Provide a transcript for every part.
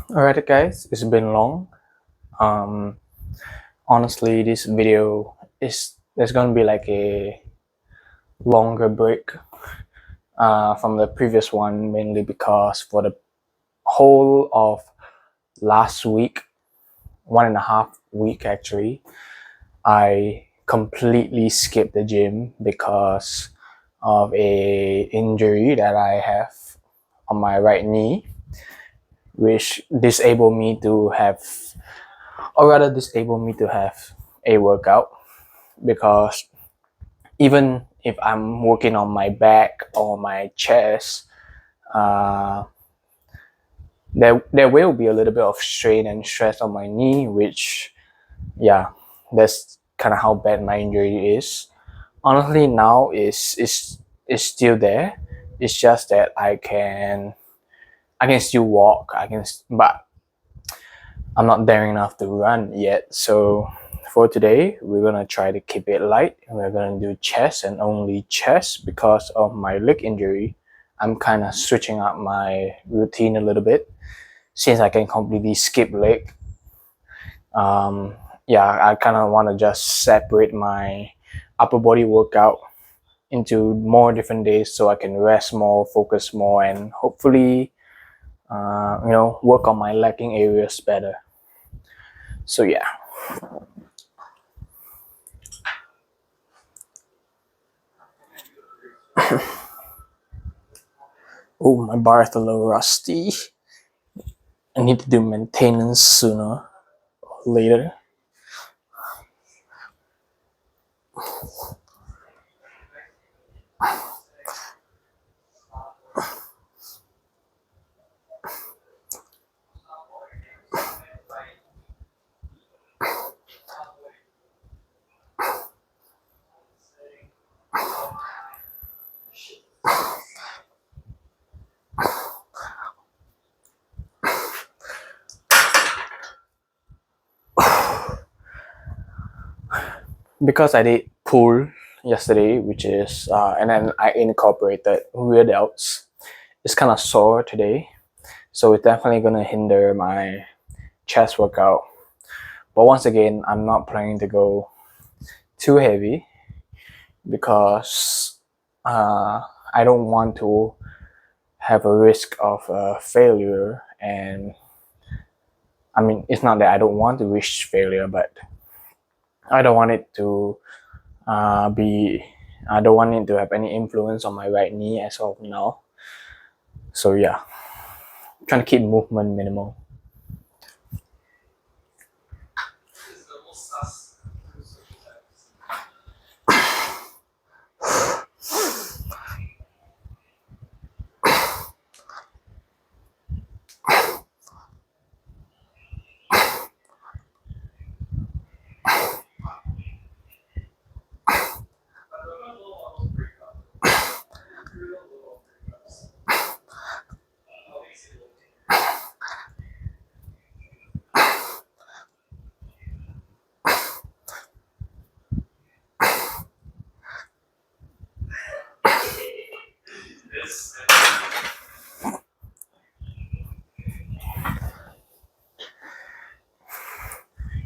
Alright guys, it's been long. Um Honestly, this video is there's gonna be like a longer break from the previous one, mainly because for the whole of last week, 1.5 week actually, I completely skipped the gym because of a injury that I have on my right knee, which disabled me to have, or rather disabled me to have a workout. Because even if I'm working on my back or my chest, uh, there will be a little bit of strain and stress on my knee, which, yeah, that's kind of how bad my injury is. Honestly, now is still there. It's just that I can still walk. But I'm not daring enough to run yet. So for today, we're gonna try to keep it light. We're gonna do chest and only chest because of my leg injury. I'm kind of switching up my routine a little bit since I can completely skip leg. Um, yeah, I kind of want to just separate my upper body workout into more different days so I can rest more, focus more, and hopefully, work on my lacking areas better. So yeah. Oh, my bar is a little rusty. I need to do maintenance sooner or later. Because I did pull yesterday, which is and then I incorporated rear delts. It's kind of sore today, so it's definitely gonna hinder my chest workout. But once again, I'm not planning to go too heavy because I don't want to have a risk of failure. And I mean, it's not that I don't want to reach failure, but I don't want it to be I don't want it to have any influence on my right knee as of now. So yeah, trying to keep movement minimal.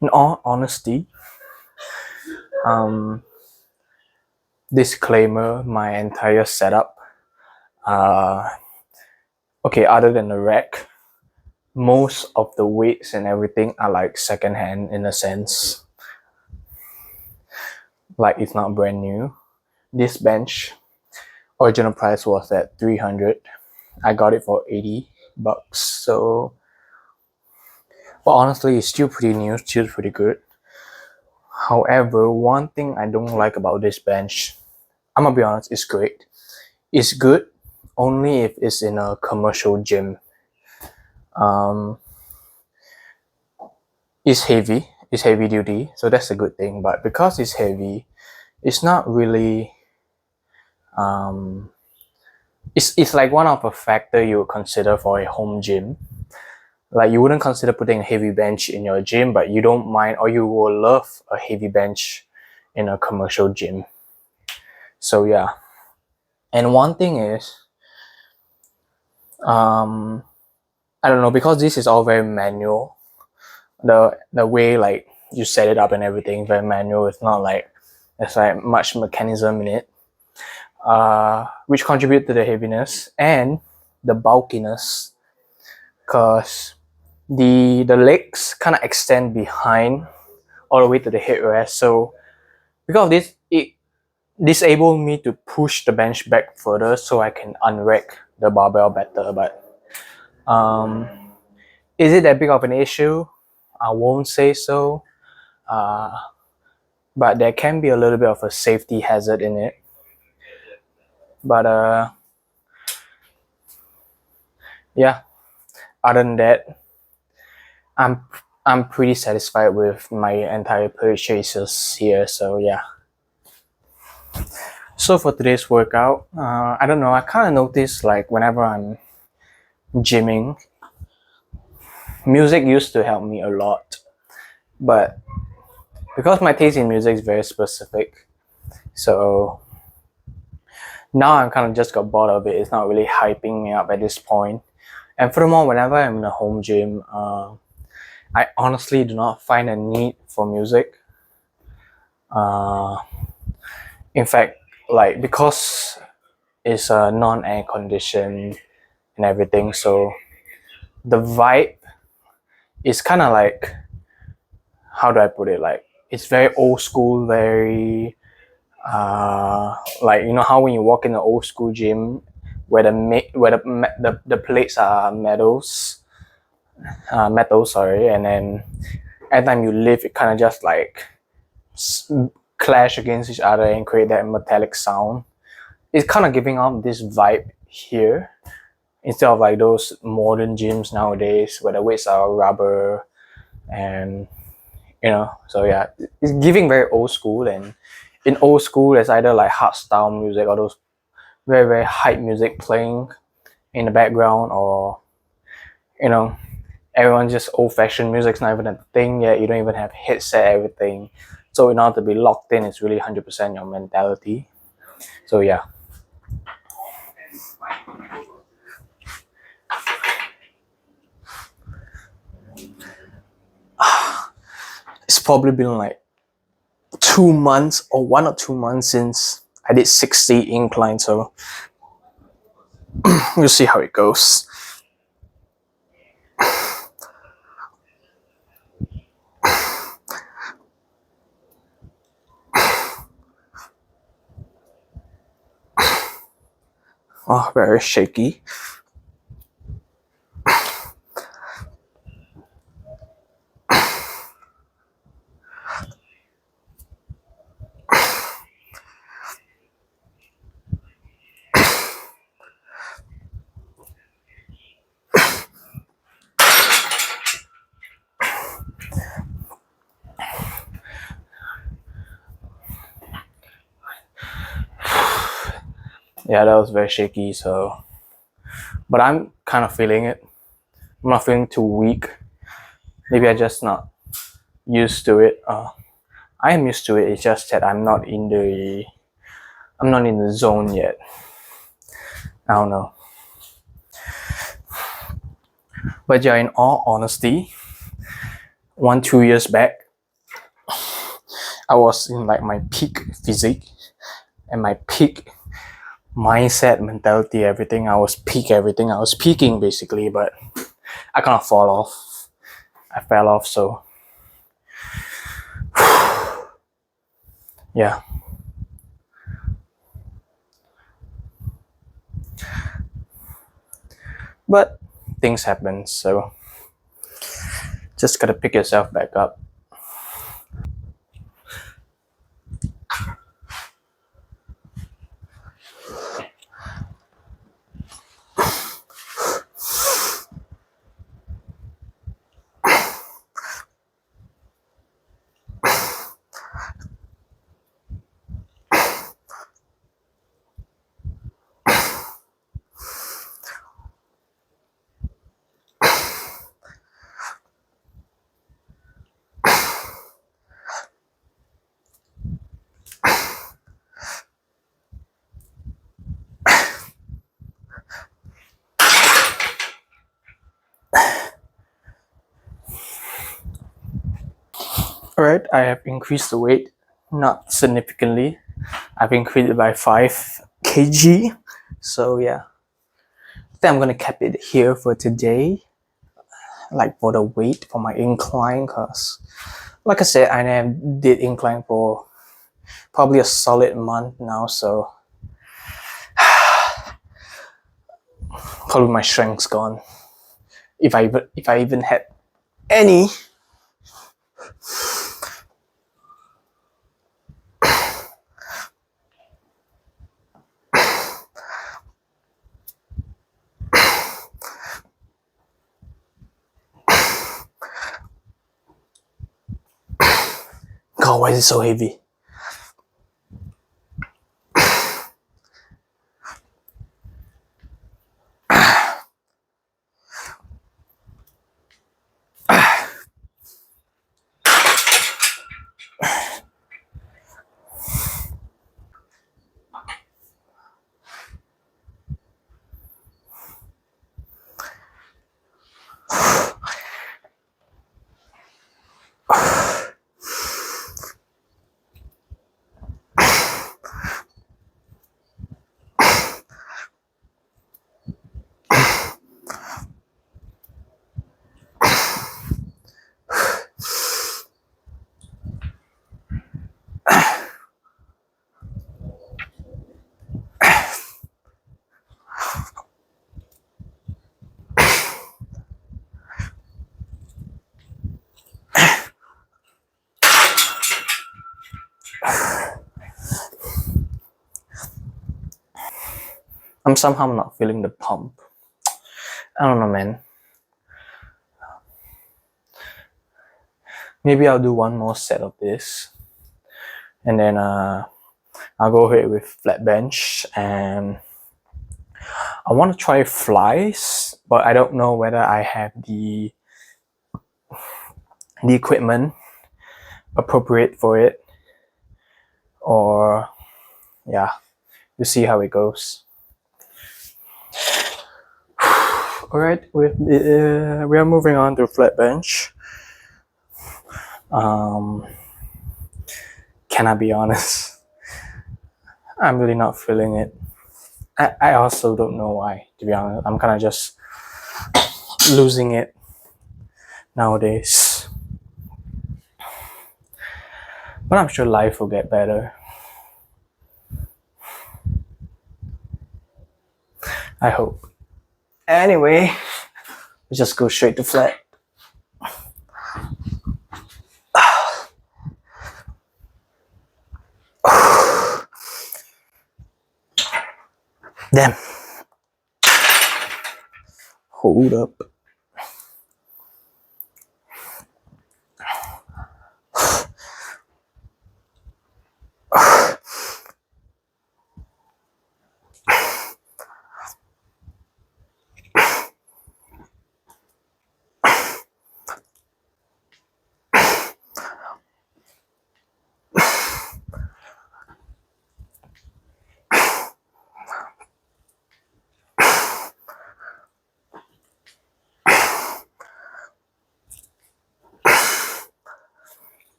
In all honesty, um, disclaimer: my entire setup, uh, okay, other than the rack, most of the weights and everything are like secondhand in a sense. Like it's not brand new. This bench, original price was at 300. I got it for $80. So, but honestly, it's still pretty new, still pretty good. However, one thing I don't like about this bench, I'm gonna be honest, it's great. It's good only if it's in a commercial gym. Um, it's heavy duty, so that's a good thing. But because it's heavy, it's not really. Um, it's like one of a factor you would consider for a home gym. Like you wouldn't consider putting a heavy bench in your gym, but you don't mind or you will love a heavy bench in a commercial gym. So yeah. And one thing is, um, I don't know, because this is all very manual. The way like you set it up and everything very manual. It's not like there's like much mechanism in it, which contribute to the heaviness and the bulkiness, because the legs kind of extend behind all the way to the headrest. So because of this, it disabled me to push the bench back further so I can unrack the barbell better. But is it that big of an issue? I won't say so. But there can be a little bit of a safety hazard in it. But yeah, other than that, I'm pretty satisfied with my entire purchases here. So yeah. So for today's workout, I don't know, I kind of noticed like whenever I'm gymming, music used to help me a lot, but because my taste in music is very specific, so now I'm kind of just got bored of it. It's not really hyping me up at this point. And furthermore, whenever I'm in a home gym, I honestly do not find a need for music. In fact, like because it's a non-air conditioned and everything, so the vibe is kind of like, how do I put it? Like it's very old school, very like, you know how when you walk in an old school gym where the plates are metal, sorry, and then every time you lift, it kind of just like clash against each other and create that metallic sound. It's kind of giving off this vibe here, instead of like those modern gyms nowadays where the weights are rubber and so yeah, it's giving very old school. And in old school, there's either like hard style music or those very very hype music playing in the background, or everyone just old-fashioned music's not even a thing yet. You don't even have headset, everything. So in order to be locked in, it's really 100% your mentality. So yeah. It's probably been like 2 months or 1 or 2 months since I did 60 incline, so we'll see how it goes. Oh, very shaky. Yeah, that was very shaky. So, but I'm kind of feeling it. I'm not feeling too weak. Maybe I just not used to it. I am used to it. It's just that I'm not in the zone yet. I don't know. But yeah, in all honesty, 2 years back, I was in like my peak physique and my peak mindset, mentality, everything. I was peaking basically, but I kind of fall off. I fell off, so yeah. But things happen, so just gotta pick yourself back up. Alright, I have increased the weight, not significantly. I've increased it by 5 kg. So yeah, I think I'm gonna keep it here for today, like for the weight for my incline, cause like I said, I never did incline for probably a solid month now, so probably my strength's gone. If I even had any. God, why is it so heavy? I'm somehow not feeling the pump. I don't know, man. Maybe I'll do one more set of this, and then I'll go ahead with flat bench, and I want to try flies, but I don't know whether I have the equipment appropriate for it, or yeah, we'll see how it goes. All right, we are moving on to flat bench. Can I be honest? I'm really not feeling it. I also don't know why, to be honest. I'm kind of just losing it nowadays. But I'm sure life will get better. I hope. Anyway, let's just go straight to flat. Damn. Hold up.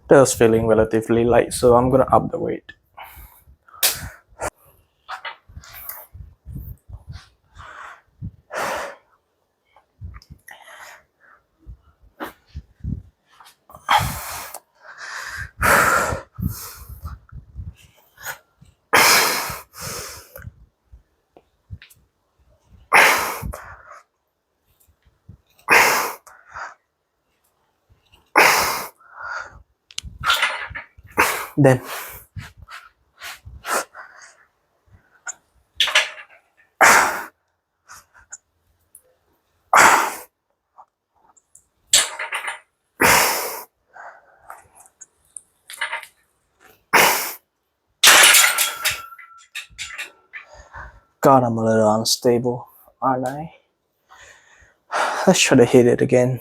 That was feeling relatively light, so I'm gonna up the weight. Then God, I'm a little unstable, aren't I? Let's try to hit it again.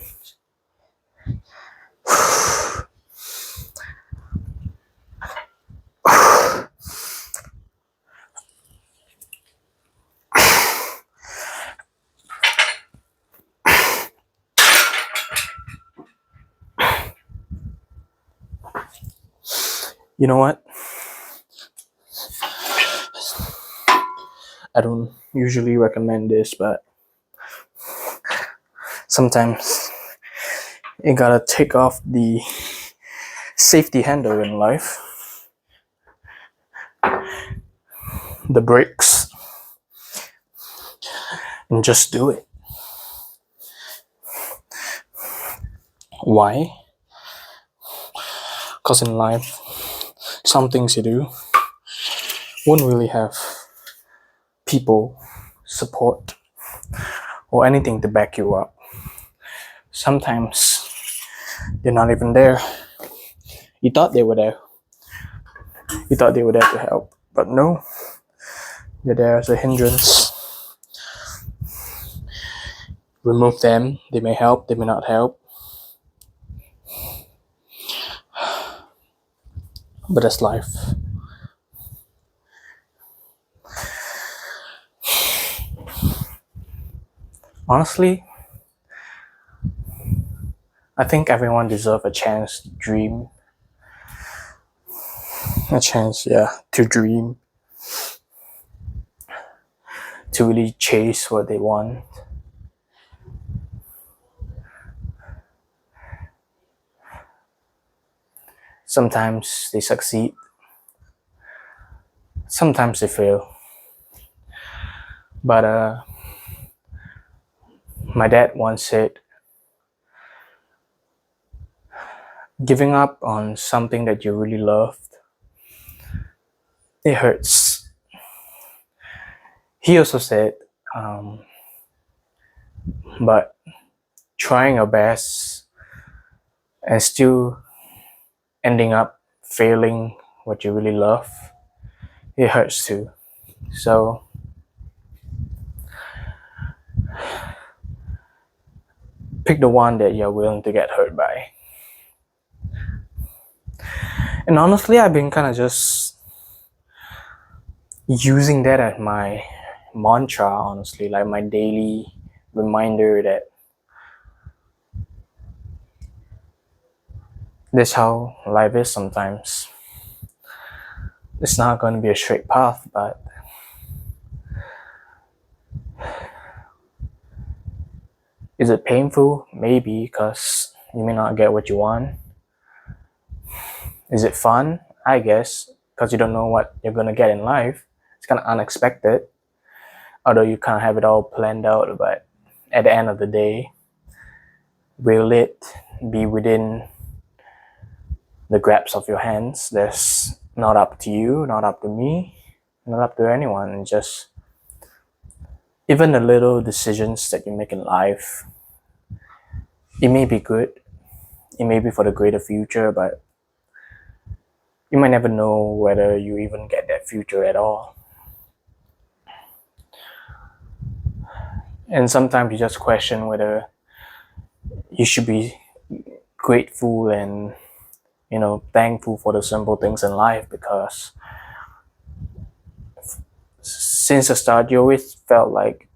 You know what? I don't usually recommend this, but sometimes you gotta take off the safety handle in life, the brakes, and just do it. Why? Because in life, some things you do won't really have people, support, or anything to back you up. Sometimes they're not even there. You thought they were there. You thought they were there to help, but no, they're there as a hindrance. Remove them. They may help, they may not help. But that's life. Honestly, I think everyone deserves a chance to dream. A chance, yeah, to dream. To really chase what they want. Sometimes they succeed. Sometimes they fail. But my dad once said, giving up on something that you really loved, it hurts. He also said, but trying your best and still ending up failing what you really love, it hurts too. So pick the one that you're willing to get hurt by. And honestly, I've been kind of just using that as my mantra, honestly, like my daily reminder that that's how life is sometimes. It's not going to be a straight path, but is it painful? Maybe, because you may not get what you want. Is it fun? I guess, because you don't know what you're going to get in life. It's kind of unexpected, although you can't have it all planned out. But at the end of the day, will it be within the grasp of your hands? That's not up to you, not up to me, not up to anyone. Just even the little decisions that you make in life, it may be good, it may be for the greater future, but you might never know whether you even get that future at all. And sometimes you just question whether you should be grateful and thankful for the simple things in life, because since the start you always felt like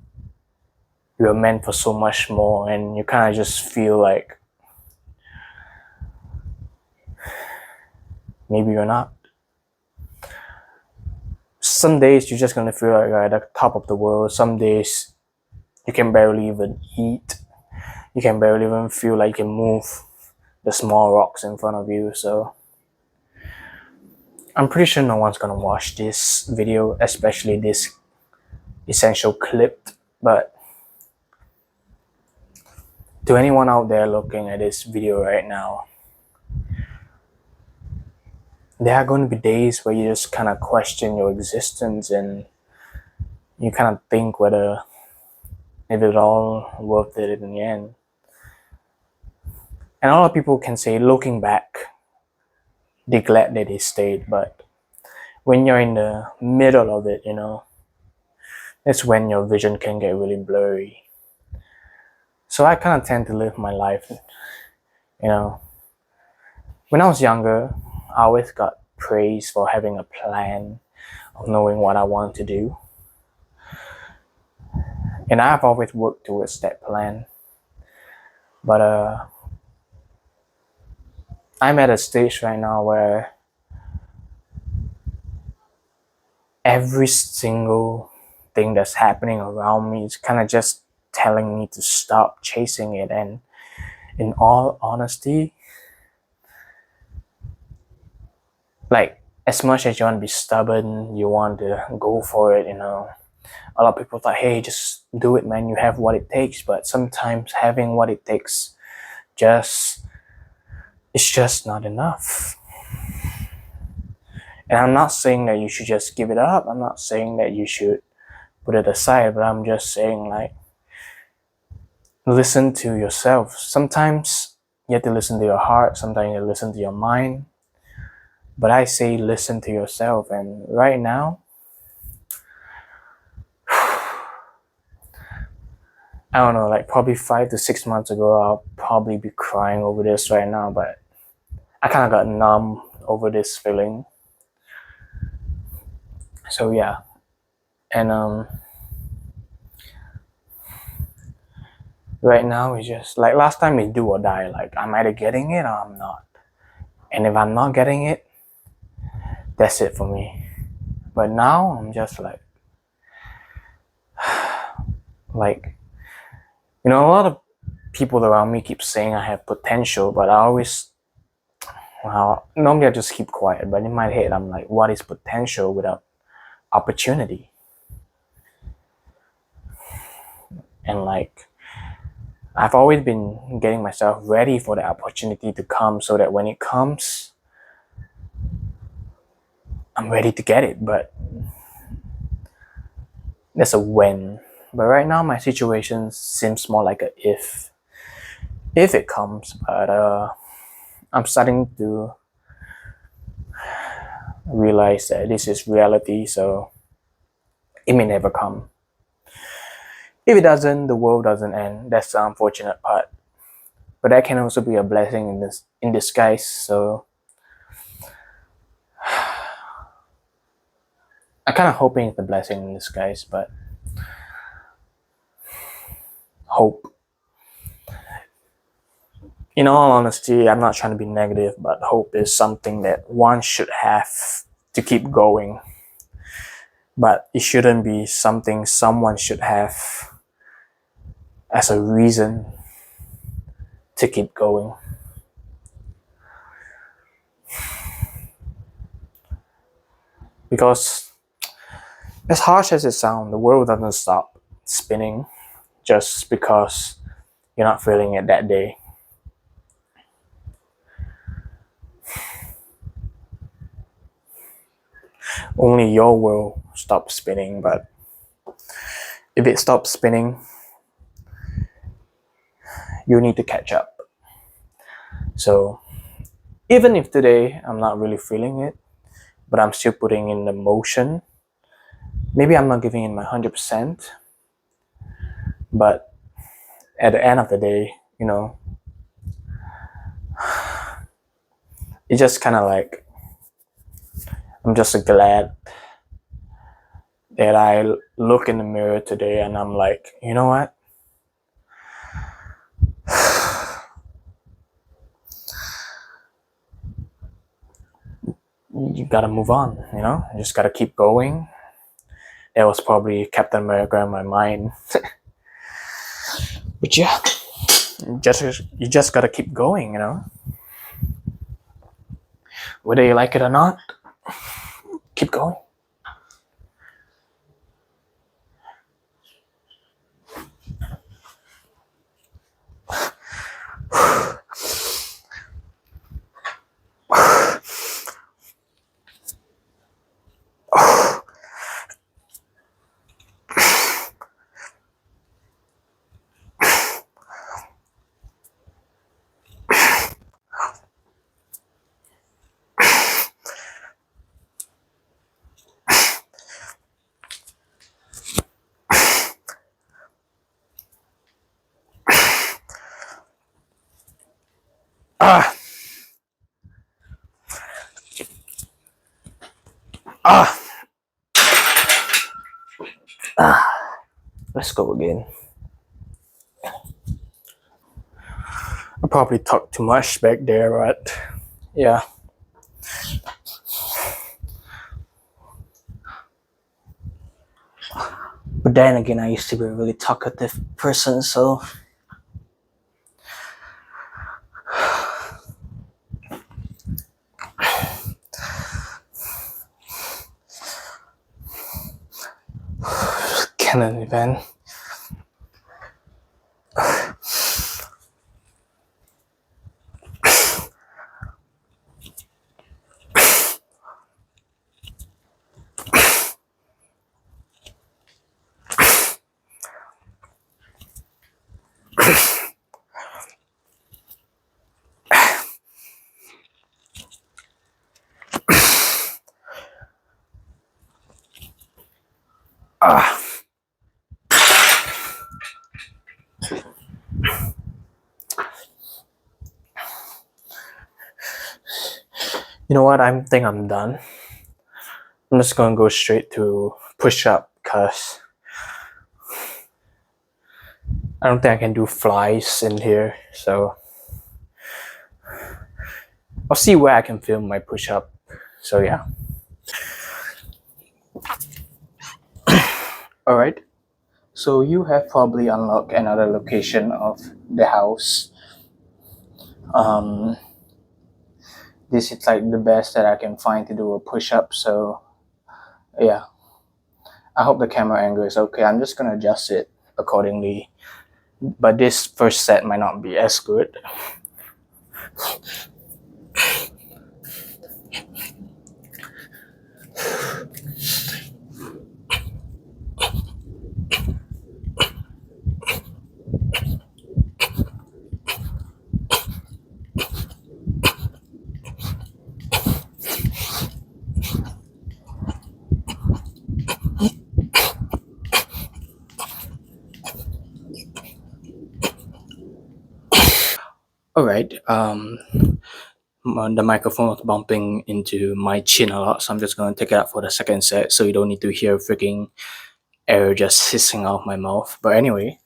you were meant for so much more, and you kind of just feel like maybe you're not. Some days you're just gonna feel like you're at the top of the world. Some days you can barely even eat. You can barely even feel like you can move the small rocks in front of you. So I'm pretty sure no one's gonna watch this video, especially this essential clip. But to anyone out there looking at this video right now, there are going to be days where you just kind of question your existence, and you kind of think whether if it's all worth it in the end. And a lot of people can say, looking back, they're glad that they stayed, but when you're in the middle of it, that's when your vision can get really blurry. So I kind of tend to live my life, when I was younger, I always got praised for having a plan, of knowing what I want to do. And I've always worked towards that plan. But I'm at a stage right now where every single thing that's happening around me is kind of just telling me to stop chasing it. And in all honesty, like, as much as you want to be stubborn, you want to go for it, a lot of people thought, hey, just do it, man, you have what it takes. But sometimes having what it takes it's just not enough. And I'm not saying that you should just give it up. I'm not saying that you should put it aside, but I'm just saying, like, listen to yourself. Sometimes you have to listen to your heart, sometimes you listen to your mind. But I say listen to yourself. And right now, I don't know, like probably 5 to 6 months ago, I'll probably be crying over this right now, but I kind of got numb over this feeling. So yeah, and right now it's just like last time it's do or die. Like, I'm either getting it or I'm not. And if I'm not getting it, that's it for me. But now I'm just like, a lot of people around me keep saying I have potential, but normally I just keep quiet. But in my head, I'm like, what is potential without opportunity? And like, I've always been getting myself ready for the opportunity to come, so that when it comes, I'm ready to get it. But that's a when. But right now, my situation seems more like a if it comes. But I'm starting to realize that this is reality, so it may never come. If it doesn't, the world doesn't end. That's the unfortunate part. But that can also be a blessing in disguise. So I kind of hoping it's a blessing in disguise, but hope. In all honesty, I'm not trying to be negative, but hope is something that one should have to keep going. But it shouldn't be something someone should have as a reason to keep going. Because as harsh as it sounds, the world doesn't stop spinning just because you're not feeling it that day. Only your world stops spinning, but if it stops spinning, you need to catch up. So even if today I'm not really feeling it, but I'm still putting in the motion, maybe I'm not giving in my 100%, but at the end of the day, it's just kind of like, I'm just glad that I look in the mirror today and I'm like, you know what? You gotta move on, you just gotta keep going. That was probably Captain America in my mind. But yeah, you just gotta keep going, whether you like it or not, keep going. Let's go again. I probably talked too much back there, but yeah. But then again, I used to be a really talkative person, so canon event. You know what? I think I'm done. I'm just gonna go straight to push up because I don't think I can do flies in here. So I'll see where I can film my push up. So yeah. Alright. So you have probably unlocked another location of the house. This is like the best that I can find to do a push-up, so yeah. I hope the camera angle is okay. I'm just gonna adjust it accordingly. But this first set might not be as good. Alright, the microphone was bumping into my chin a lot, so I'm just gonna take it out for the second set so you don't need to hear freaking air just hissing out of my mouth. But anyway,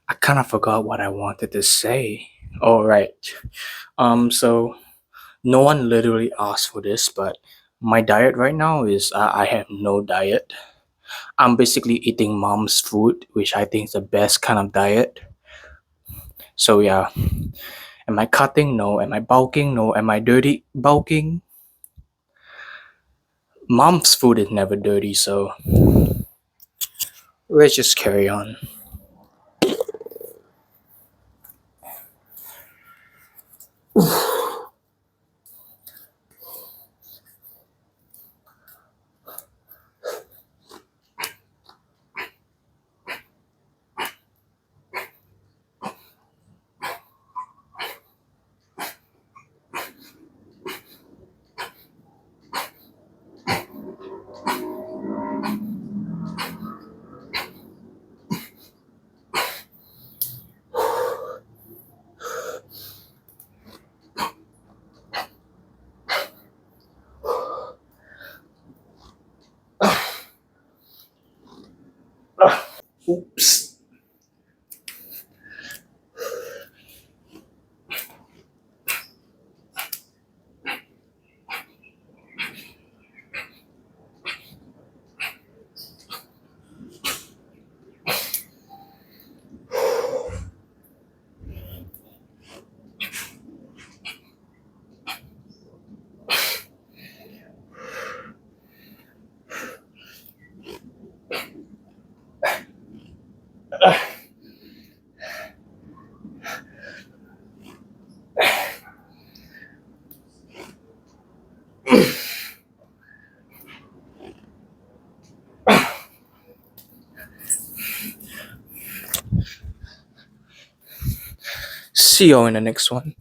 I kind of forgot what I wanted to say. Alright, so no one literally asked for this, but my diet right now is I have no diet. I'm basically eating mom's food, which I think is the best kind of diet. So yeah, am I cutting? No. Am I bulking? No. Am I dirty bulking? Mom's food is never dirty, so let's just carry on. Oops. See you in the next one.